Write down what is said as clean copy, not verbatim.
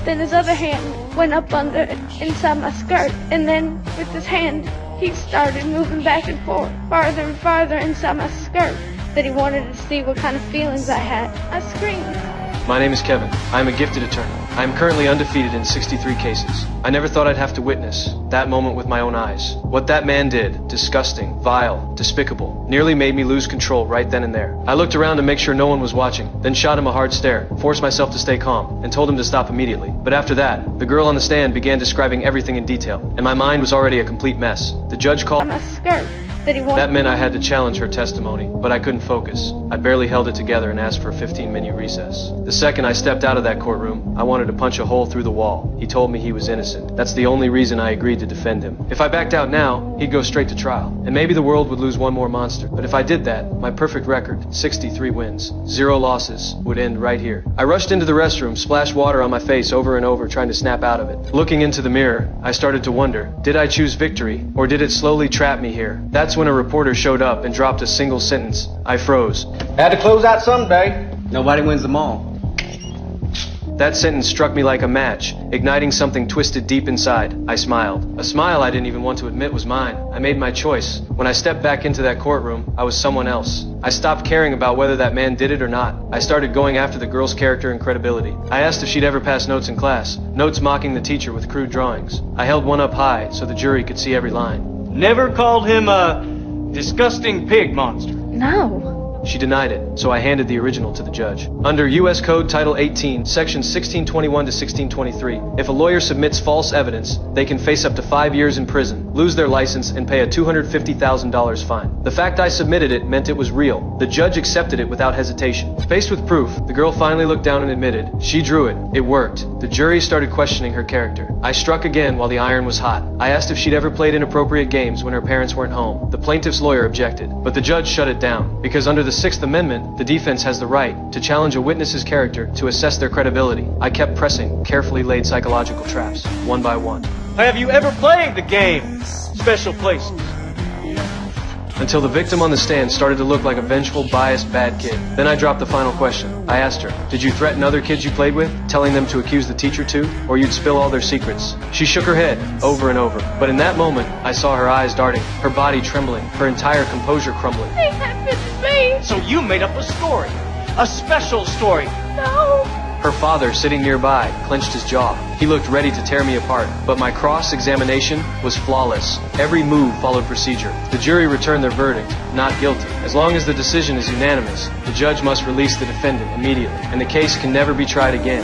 Then his other hand went up under inside my skirt, and then with his hand he started moving back and forth, farther and farther inside my skirt, that he wanted to see what kind of feelings I had. I screamed. My name is Kevin. I am a gifted attorney. I am currently undefeated in 63 cases. I never thought I'd have to witness that moment with my own eyes. What that man did, disgusting, vile, despicable, nearly made me lose control right then and there. I looked around to make sure no one was watching, then shot him a hard stare, forced myself to stay calm, and told him to stop immediately. But after that, the girl on the stand began describing everything in detail, and my mind was already a complete mess. The judge called My skirt. That meant I had to challenge her testimony, but I couldn't focus. I barely held it together and asked for a 15-minute recess. The second I stepped out of that courtroom, I wanted to punch a hole through the wall. He told me he was innocent. That's the only reason I agreed to defend him. If I backed out now, he'd go straight to trial, and maybe the world would lose one more monster. But if I did that, my perfect record, 63 wins, 0 losses, would end right here. I rushed into the restroom, splashed water on my face over and over, trying to snap out of it. Looking into the mirror, I started to wonder, did I choose victory, or did it slowly trap me here? That's when a reporter showed up and dropped a single sentence. I froze. Had to close out someday. Nobody wins them all. That sentence struck me like a match, igniting something twisted deep inside. I smiled. A smile I didn't even want to admit was mine. I made my choice. When I stepped back into that courtroom, I was someone else. I stopped caring about whether that man did it or not. I started going after the girl's character and credibility. I asked if she'd ever pass notes in class, notes mocking the teacher with crude drawings. I held one up high so the jury could see every line. Never called him a disgusting pig monster? No. She denied it, so I handed the original to the judge. Under U.S. Code Title 18, Sections 1621 to 1623, if a lawyer submits false evidence, they can face up to 5 years in prison, lose their license, and pay a $250,000 fine. The fact I submitted it meant it was real. The judge accepted it without hesitation. Faced with proof, the girl finally looked down and admitted, she drew it. It worked. The jury started questioning her character. I struck again while the iron was hot. I asked if she'd ever played inappropriate games when her parents weren't home. The plaintiff's lawyer objected, but the judge shut it down, because under the Sixth Amendment, the defense has the right to challenge a witness's character to assess their credibility. I kept pressing carefully laid psychological traps, one by one. Have you ever played the game Special Places? Until the victim on the stand started to look like a vengeful, biased, bad kid. Then I dropped the final question. I asked her, did you threaten other kids you played with, telling them to accuse the teacher too, or you'd spill all their secrets? She shook her head, over and over. But in that moment, I saw her eyes darting, her body trembling, her entire composure crumbling. It happened to me. So you made up a story. A special story. No. Her father, sitting nearby, clenched his jaw. He looked ready to tear me apart, but my cross-examination was flawless. Every move followed procedure. The jury returned their verdict, not guilty. As long as the decision is unanimous, the judge must release the defendant immediately, and the case can never be tried again.